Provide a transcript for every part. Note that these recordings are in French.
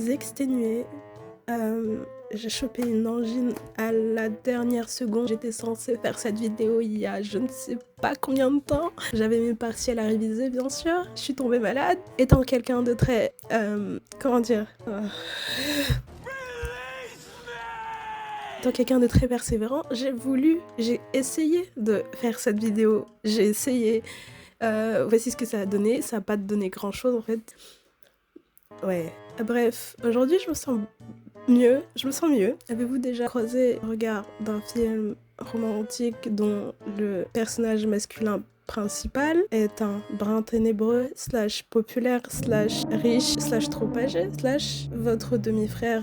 exténuée. J'ai chopé une angine à la dernière seconde. J'étais censée faire cette vidéo il y a je ne sais pas combien de temps. J'avais mes partiels à réviser, bien sûr. Je suis tombée malade. Étant quelqu'un de très... comment dire Étant quelqu'un de très persévérant, j'ai essayé de faire cette vidéo. J'ai essayé. Voici ce que ça a donné. Ça n'a pas donné grand chose en fait. Ouais. Bref, aujourd'hui je me sens mieux. Avez-vous déjà croisé le regard d'un film romantique dont le personnage masculin principal est un brun ténébreux, / populaire, / riche, / trop âgé, / votre demi-frère?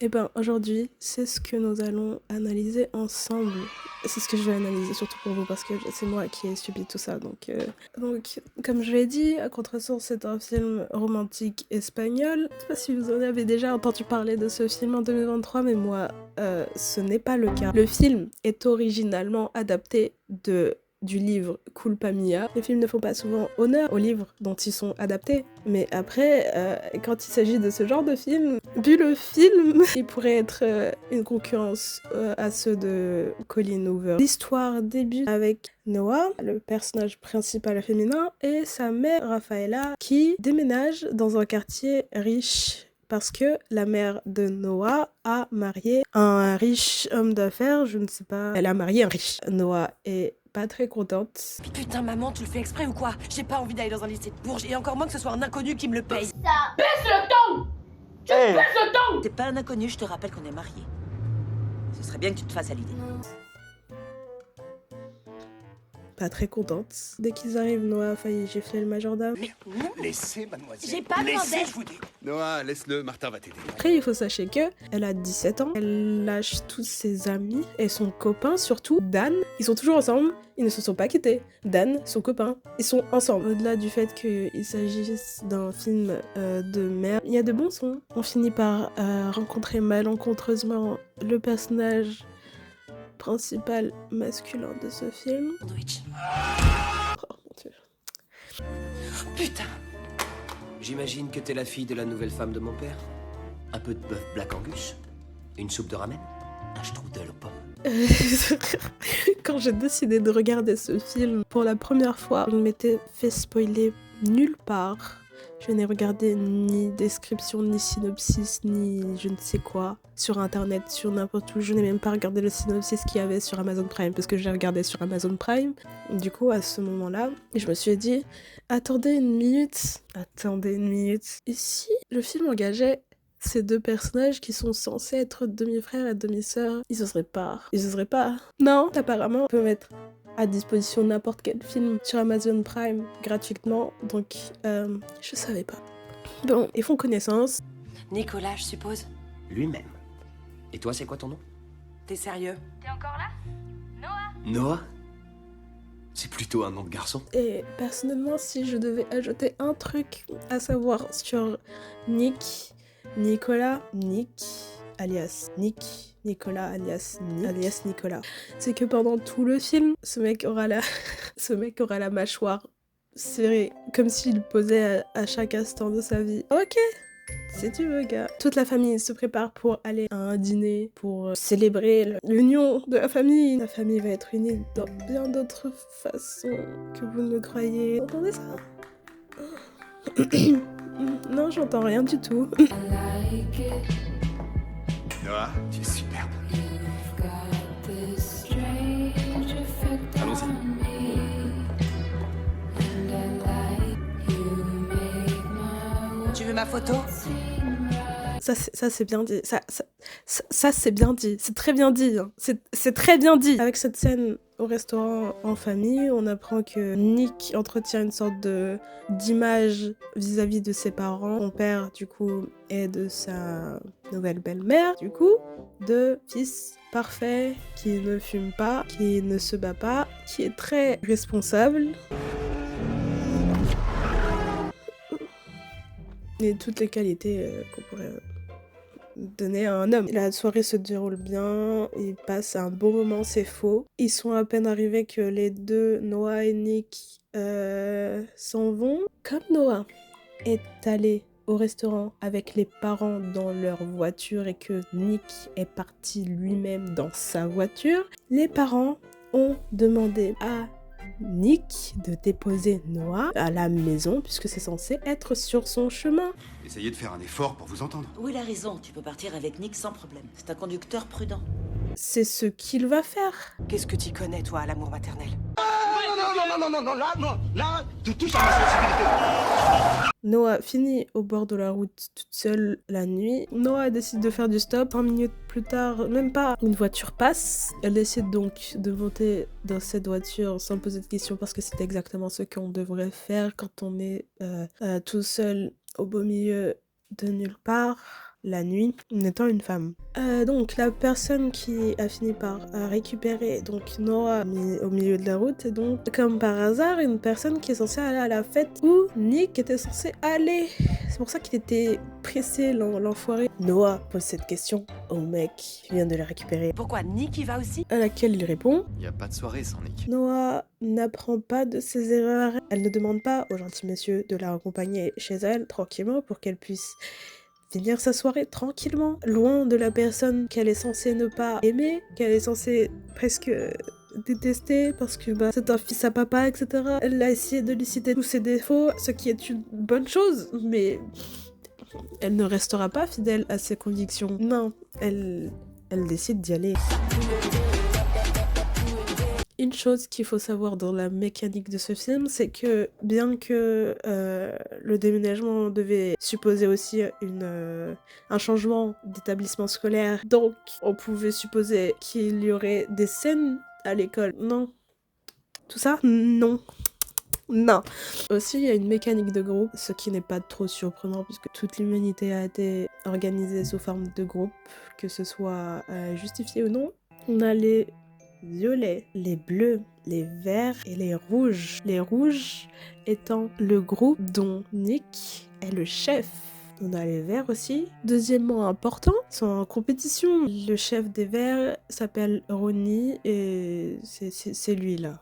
Et ben aujourd'hui, c'est ce que nous allons analyser ensemble. C'est ce que je vais analyser surtout pour vous parce que c'est moi qui ai subi tout ça. Donc comme je l'ai dit, À Contresens, c'est un film romantique espagnol. Je sais pas si vous en avez déjà entendu parler de ce film en 2023, mais moi, ce n'est pas le cas. Le film est originalement adapté du livre Culpa Mia. Les films ne font pas souvent honneur aux livres dont ils sont adaptés, mais après, quand il s'agit de ce genre de film, vu le film, il pourrait être une concurrence à ceux de Colin Hoover. L'histoire débute avec Noah, le personnage principal féminin, et sa mère Rafaela, qui déménage dans un quartier riche parce que la mère de Noah a marié un riche homme d'affaires, je ne sais pas, elle a marié un riche. Noah est pas très contente. Putain maman, tu le fais exprès ou quoi? J'ai pas envie d'aller dans un lycée de Bourges et encore moins que ce soit un inconnu qui me le paye. Ça baisse le ton. Tu baisses le ton. T'es pas un inconnu, je te rappelle qu'on est mariés. Ce serait bien que tu te fasses à l'idée. Pas très contente. Dès qu'ils arrivent, Noah a failli gifler le majordome. Mais Laissez, mademoiselle. j'ai pas demandé. Laissez, je vous dis. Noah, laisse-le, Martin va t'aider. Après, il faut sachez que elle a 17 ans, elle lâche tous ses amis et son copain, surtout Dan. Ils sont toujours ensemble, ils ne se sont pas quittés. Dan, son copain, ils sont ensemble. Au-delà du fait qu'il s'agisse d'un film de merde, il y a de bons sons. On finit par rencontrer malencontreusement le personnage principal masculin de ce film. Sandwich. Oh mon dieu. Putain. J'imagine que t'es la fille de la nouvelle femme de mon père. Un peu de bœuf Black Angus, une soupe de ramen, un strudel aux pommes. Quand j'ai décidé de regarder ce film pour la première fois, je ne m'étais fait spoiler nulle part. Je n'ai regardé ni description, ni synopsis, ni je ne sais quoi sur internet, sur n'importe où. Je n'ai même pas regardé le synopsis qu'il y avait sur Amazon Prime, parce que j'ai regardé sur Amazon Prime. Du coup, à ce moment-là, je me suis dit, attendez une minute. Et si le film engageait ces deux personnages qui sont censés être demi-frères et demi-sœurs, ils oseraient pas. Non, apparemment, on peut mettre à disposition n'importe quel film sur Amazon Prime gratuitement, donc je savais pas. Bon, ils font connaissance. Nicolas, je suppose. Lui-même. Et toi, c'est quoi ton nom? T'es sérieux? T'es encore là? Noah? Noah? C'est plutôt un nom de garçon. Et personnellement, si je devais ajouter un truc à savoir sur Nicolas, alias Nicolas, c'est que pendant tout le film, ce mec aura la mâchoire serrée, comme s'il posait à chaque instant de sa vie. Ok, si tu veux, gars. Toute la famille se prépare pour aller à un dîner, pour célébrer l'union de la famille. La famille va être unie dans bien d'autres façons que vous ne le croyez. Vous entendez ça? Non, j'entends rien du tout. Noah, tu es superbe. Allons-y. Tu veux ma photo? Ça c'est bien dit. Ça c'est bien dit. C'est très bien dit. Hein. C'est très bien dit. Avec cette scène au restaurant en famille, on apprend que Nick entretient une sorte d'image vis-à-vis de ses parents. Son père, du coup, et de sa nouvelle belle-mère, du coup, de fils parfait, qui ne fume pas, qui ne se bat pas, qui est très responsable. Et toutes les qualités qu'on pourrait donner à un homme. La soirée se déroule bien, ils passent un bon moment, c'est faux. Ils sont à peine arrivés que les deux, Noah et Nick, s'en vont. Comme Noah est allé au restaurant avec les parents dans leur voiture et que Nick est parti lui-même dans sa voiture, les parents ont demandé à Nick de déposer Noah à la maison puisque c'est censé être sur son chemin. Essayez de faire un effort pour vous entendre. Oui, il a raison, tu peux partir avec Nick sans problème. C'est un conducteur prudent. C'est ce qu'il va faire. Qu'est-ce que t'y connais, toi, à l'amour maternel? Noah finit au bord de la route toute seule la nuit. Noah décide de faire du stop. 20 minutes plus tard, même pas, une voiture passe. Elle décide donc de monter dans cette voiture sans poser de questions parce que c'est exactement ce qu'on devrait faire quand on est tout seul au beau milieu de nulle part. La nuit, en étant une femme. Donc la personne qui a fini par récupérer donc Noah au milieu de la route est donc comme par hasard une personne qui est censée aller à la fête où Nick était censé aller. C'est pour ça qu'il était pressé l'enfoiré. Noah pose cette question au mec qui vient de la récupérer. Pourquoi Nick y va aussi? À laquelle il répond. Y a pas de soirée sans Nick. Noah n'apprend pas de ses erreurs. Elle ne demande pas au gentil monsieur de la accompagner chez elle tranquillement pour qu'elle puisse finir sa soirée tranquillement, loin de la personne qu'elle est censée ne pas aimer, qu'elle est censée presque détester parce que c'est un fils à papa, etc. Elle a essayé de lui citer tous ses défauts, ce qui est une bonne chose, mais elle ne restera pas fidèle à ses convictions. Non, elle décide d'y aller. Une chose qu'il faut savoir dans la mécanique de ce film, c'est que bien que le déménagement devait supposer aussi un changement d'établissement scolaire, donc on pouvait supposer qu'il y aurait des scènes à l'école. Non. Tout ça, non. Non. Aussi, il y a une mécanique de groupe, ce qui n'est pas trop surprenant puisque toute l'humanité a été organisée sous forme de groupe, que ce soit justifié ou non. On a les violets, les bleus, les verts et les rouges. Les rouges étant le groupe dont Nick est le chef. On a les verts aussi. Deuxièmement important, ils sont en compétition. Le chef des verts s'appelle Ronnie et c'est lui là.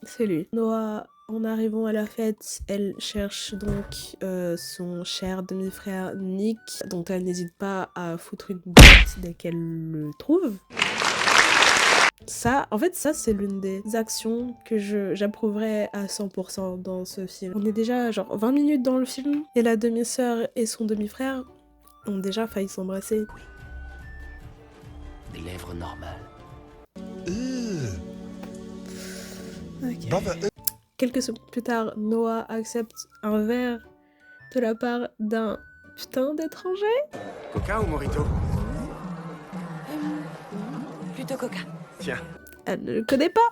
C'est lui. Noah, en arrivant à la fête, elle cherche donc son cher demi-frère Nick, dont elle n'hésite pas à foutre une boîte dès qu'elle le trouve. Ça, en fait, ça c'est l'une des actions que j'approuverais à 100% dans ce film. On est déjà genre 20 minutes dans le film et la demi-sœur et son demi-frère ont déjà failli s'embrasser. Oui. Des lèvres normales. Okay. Quelques secondes plus tard, Noah accepte un verre de la part d'un putain d'étranger. Coca ou Morito? Plutôt Coca. Tiens. Elle ne le connaît pas.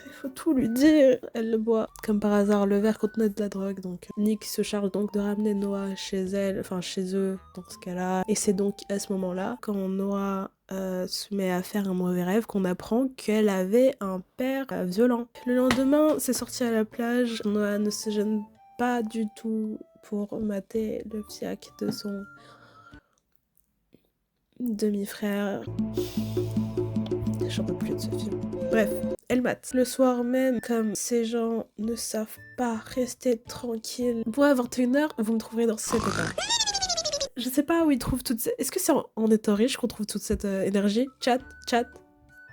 Il faut tout lui dire. Elle le boit. Comme par hasard, le verre contenait de la drogue. Donc Nick se charge donc de ramener Noah chez elle, enfin chez eux dans ce cas-là. Et c'est donc à ce moment-là, quand Noah se met à faire un mauvais rêve, qu'on apprend qu'elle avait un père violent. Le lendemain, c'est sorti à la plage. Noah ne se gêne pas du tout pour mater le fiac de son demi-frère. J'en peux plus de ce film. Bref, elle mate. Le soir même, comme ces gens ne savent pas rester tranquilles, pour à 21h, vous me trouverez dans cet état. Je sais pas où ils trouvent toute cette... Est-ce que c'est en étant riche qu'on trouve toute cette énergie? Chat.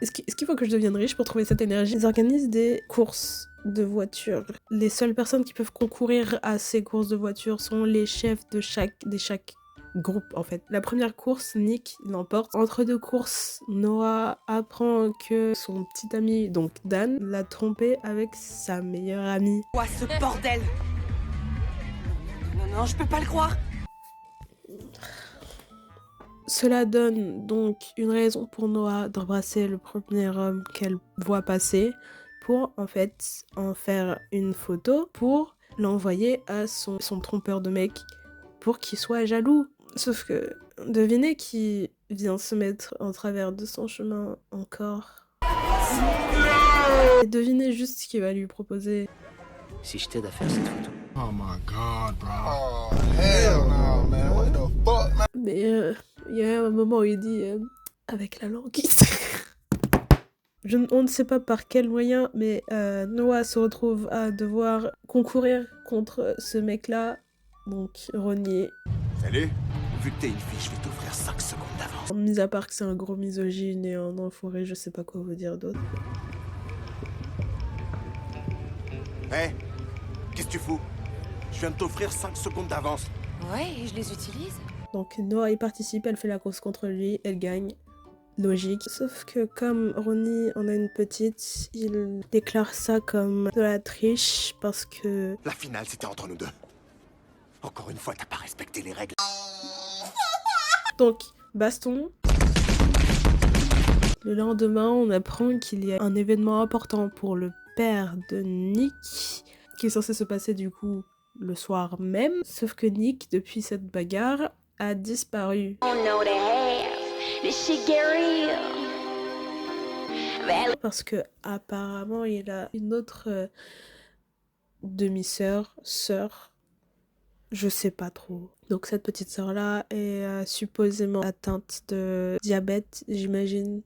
Est-ce qu'il faut que je devienne riche pour trouver cette énergie? Ils organisent des courses de voitures. Les seules personnes qui peuvent concourir à ces courses de voitures sont les chefs de chaque groupe en fait. La première course, Nick l'emporte. Entre deux courses, Noah apprend que son petit ami, donc Dan, l'a trompé avec sa meilleure amie. Quoi ce bordel? Non, je peux pas le croire. Cela donne donc une raison pour Noah d'embrasser le premier homme qu'elle voit passer pour en fait en faire une photo pour l'envoyer à son trompeur de mec pour qu'il soit jaloux. Sauf que devinez qui vient se mettre en travers de son chemin encore. Et devinez juste ce qu'il va lui proposer. Si je t'aide à faire cette photo. Oh my god, bro. Oh, hell no, man. What the fuck, man? Mais il y a un moment où il dit avec la langue. On ne sait pas par quel moyen, mais Noah se retrouve à devoir concourir contre ce mec-là, donc Ronnie. Salut. Vu que t'es une fille, je vais t'offrir 5 secondes d'avance. Mis à part que c'est un gros misogyne et un enfoiré, je sais pas quoi vous dire d'autre. Hé, qu'est-ce que tu fous? Je viens de t'offrir 5 secondes d'avance. Ouais, et je les utilise. Donc Noah y participe, elle fait la course contre lui, elle gagne. Logique. Sauf que comme Ronnie en a une petite, il déclare ça comme de la triche parce que... La finale, c'était entre nous deux. Encore une fois, t'as pas respecté les règles. Donc, baston. Le lendemain, on apprend qu'il y a un événement important pour le père de Nick, qui est censé se passer du coup le soir même. Sauf que Nick, depuis cette bagarre, a disparu. Parce que apparemment il a une autre demi-sœur, je sais pas trop. Donc cette petite sœur là est supposément atteinte de diabète, j'imagine,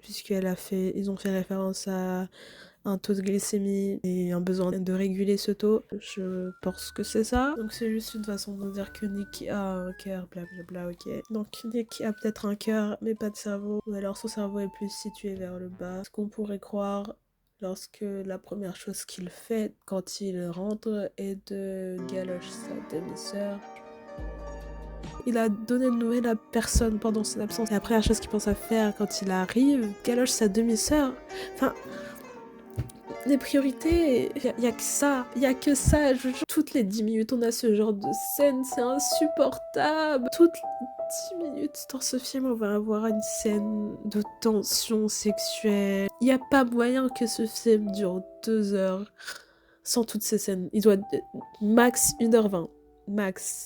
ils ont fait référence à un taux de glycémie et un besoin de réguler ce taux. Je pense que c'est ça. Donc c'est juste une façon de dire que Nick a un cœur, blablabla, ok. Donc Nick a peut-être un cœur mais pas de cerveau. Ou alors son cerveau est plus situé vers le bas. Ce qu'on pourrait croire lorsque la première chose qu'il fait quand il rentre est de galoche sa demi-sœur. Il a donné de nouvelles à personne pendant son absence. Et la première chose qu'il pense à faire quand il arrive, galoche sa demi-sœur. Enfin... Les priorités, y a que ça, je vous jure. Toutes les 10 minutes, on a ce genre de scène, c'est insupportable. Toutes les 10 minutes dans ce film, on va avoir une scène de tension sexuelle. Y a pas moyen que ce film dure 2 heures sans toutes ces scènes. Il doit max 1h20. Max.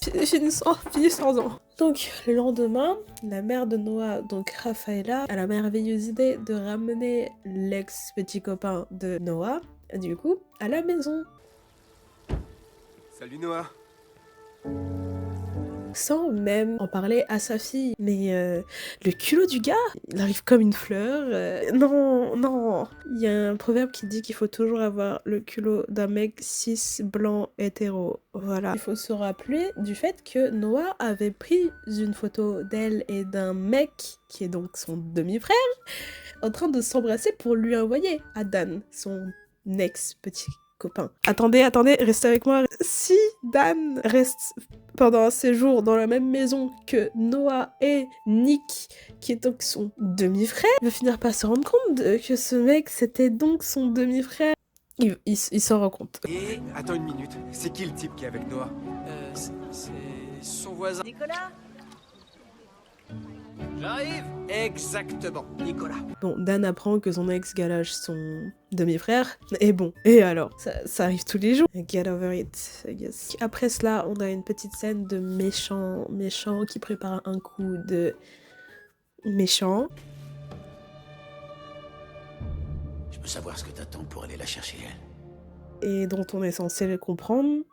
Finissons-en. Donc, le lendemain, la mère de Noah, donc Rafaela, a la merveilleuse idée de ramener l'ex-petit copain de Noah, du coup, à la maison. Salut Noah. Sans même en parler à sa fille. Mais le culot du gars, il arrive comme une fleur. Non. Il y a un proverbe qui dit qu'il faut toujours avoir le culot d'un mec cis, blanc, hétéro. Voilà. Il faut se rappeler du fait que Noah avait pris une photo d'elle et d'un mec, qui est donc son demi-frère, en train de s'embrasser pour lui envoyer à Dan, son ex-petit copain. Attendez, restez avec moi. Si Dan reste pendant un séjour dans la même maison que Noah et Nick, qui est donc son demi-frère, il va finir par se rendre compte que ce mec, c'était donc son demi-frère. Il s'en rend compte. Et attends une minute, c'est qui le type qui est avec Noah? C'est son voisin. Nicolas? J'arrive. Exactement, Nicolas. Bon, Dan apprend que son ex galoche son demi-frère, et bon, et alors, ça arrive tous les jours. Get over it, I guess. Après cela, on a une petite scène de méchant qui prépare un coup de méchant. Je peux savoir ce que t'attends pour aller la chercher, elle. Et dont on est censé le comprendre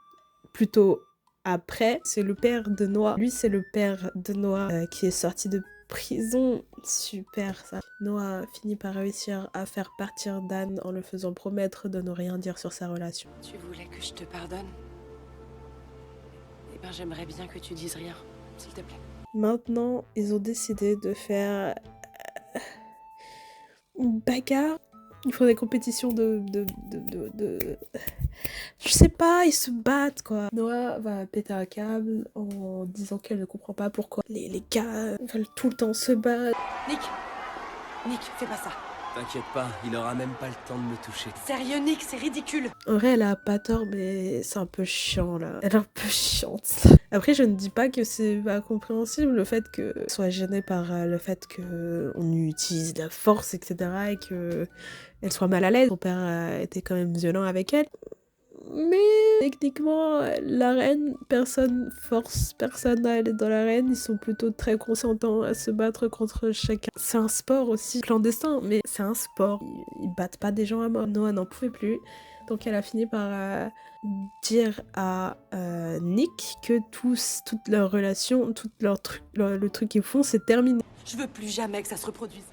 plutôt après. C'est le père de Noah. Lui, c'est le père de Noah qui est sorti de prison. Super, ça. Noah finit par réussir à faire partir Dan en le faisant promettre de ne rien dire sur sa relation. Tu voulais que je te pardonne? Eh ben, j'aimerais bien que tu dises rien, s'il te plaît. Maintenant, ils ont décidé de faire une bagarre. Ils font des compétitions de... Je sais pas, ils se battent, quoi. Noah va péter un câble en disant qu'elle ne comprend pas pourquoi les gars veulent tout le temps se battre. Nick, fais pas ça. T'inquiète pas, il aura même pas le temps de me toucher. Sérieux, Nick, c'est ridicule. En vrai, elle a pas tort, mais c'est un peu chiant, là. Elle est un peu chiante. Après, je ne dis pas que c'est pas compréhensible, le fait qu'elle soit gênée par le fait qu'on utilise la force, etc., et qu'elle soit mal à l'aise. Son père était quand même violent avec elle. Mais techniquement, la reine, personne force personne à aller dans l'arène. Ils sont plutôt très consentants à se battre contre chacun. C'est un sport aussi clandestin, mais c'est un sport. Ils battent pas des gens à mort. Noah n'en pouvait plus. Donc elle a fini par dire à Nick que toute leur relation, le truc qu'ils font, c'est terminé. Je veux plus jamais que ça se reproduise.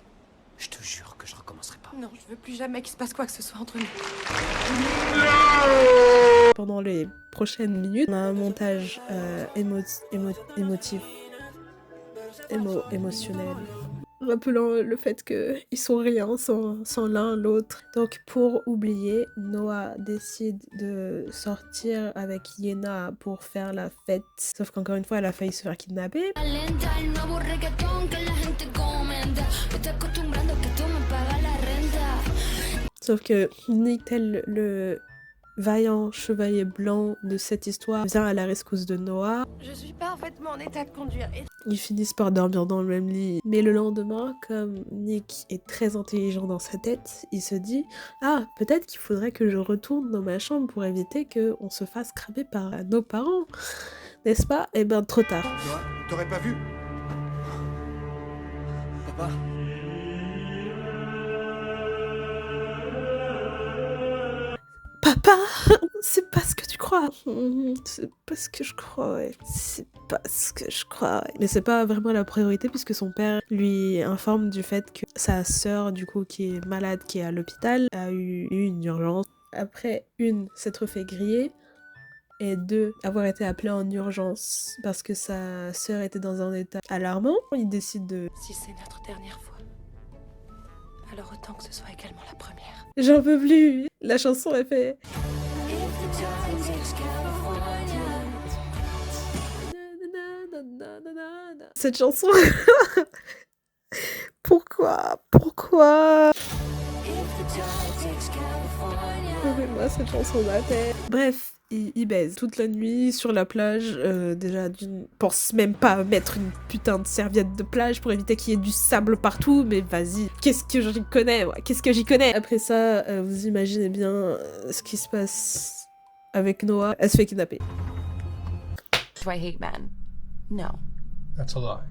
Je te jure que je recommencerai pas. Non, je veux plus jamais qu'il se passe quoi que ce soit entre nous. Pendant les prochaines minutes, on a un montage émotionnel, rappelant le fait qu'ils sont rien sans l'un l'autre. Donc pour oublier, Noah décide de sortir avec Yena pour faire la fête. Sauf qu'encore une fois, elle a failli se faire kidnapper. Sauf que Nick, tel le vaillant chevalier blanc de cette histoire, vient à la rescousse de Noah. Je suis parfaitement en état de conduire. Ils finissent par dormir dans le même lit. Mais le lendemain, comme Nick est très intelligent dans sa tête, il se dit « Ah, peut-être qu'il faudrait que je retourne dans ma chambre pour éviter qu'on se fasse cramer par nos parents. » N'est-ce pas? Eh ben, trop tard. Noah, t'aurais pas vu? Papa? Papa, c'est pas ce que tu crois. C'est pas ce que je crois, ouais. C'est pas ce que je crois, ouais. Mais c'est pas vraiment la priorité puisque son père lui informe du fait que sa sœur, du coup, qui est malade, qui est à l'hôpital, a eu une urgence. Après, une, s'être fait griller. Et deux, avoir été appelé en urgence parce que sa sœur était dans un état alarmant. Il décide de... Si c'est notre dernière fois, alors autant que ce soit également la première. J'en peux plus. La chanson est fait. Cette chanson. Pourquoi moi cette chanson dans la tête. Bref, il baise toute la nuit sur la plage. Déjà, pense même pas mettre une putain de serviette de plage pour éviter qu'il y ait du sable partout. Mais vas-y, qu'est-ce que j'y connais, moi? Qu'est-ce que j'y connais? Après ça, vous imaginez bien ce qui se passe avec Noah. Elle se fait kidnapper. Do I hate men? No. That's a lie.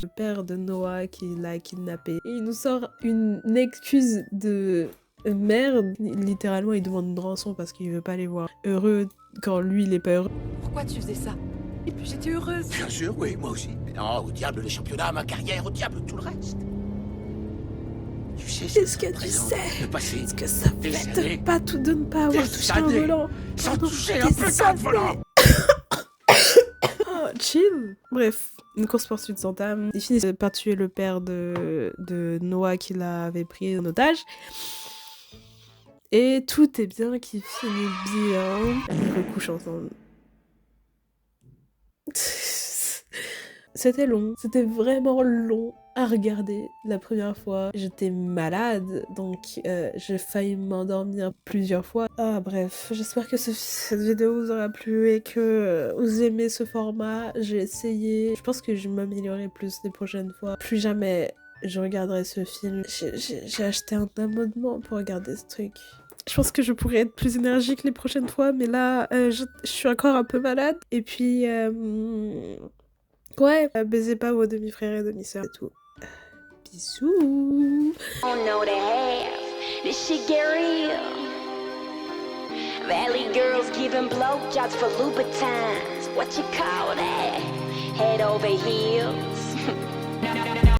Le père de Noah qui l'a kidnappé. Et il nous sort une excuse de merde. Littéralement, il demande une rançon parce qu'il veut pas les voir heureux quand lui, il est pas heureux. Pourquoi tu faisais ça? Et puis j'étais heureuse. Bien sûr, oui, moi aussi. Mais non, au diable le championnat, ma carrière, au diable tout le reste. Tu sais Qu'est-ce que tu présent, sais? le passé, Qu'est-ce que ça des fait années, de ne pas avoir des touché un années, volant? sans Pardon, toucher un qu'est-ce que putain ça de volant. Oh, chill. Bref, une course-poursuite s'entame. Ils finissent par tuer le père de Noah qui l'avait pris en otage. Et tout est bien qui finit bien. Ils recouchent ensemble. C'était long. C'était vraiment long à regarder la première fois. J'étais malade, donc j'ai failli m'endormir plusieurs fois. Ah bref, j'espère que cette vidéo vous aura plu et que vous aimez ce format. J'ai essayé. Je pense que je m'améliorerai plus les prochaines fois. Plus jamais je regarderai ce film. J'ai acheté un abonnement pour regarder ce truc. Je pense que je pourrais être plus énergique les prochaines fois, mais là, je suis encore un peu malade. Et puis, ouais, baisez pas vos demi-frères et demi-sœurs et tout. Bisous. Oh no, they have. This shit get real. Valley girls giving blowjobs for Louboutins. What you call that? Head over heels.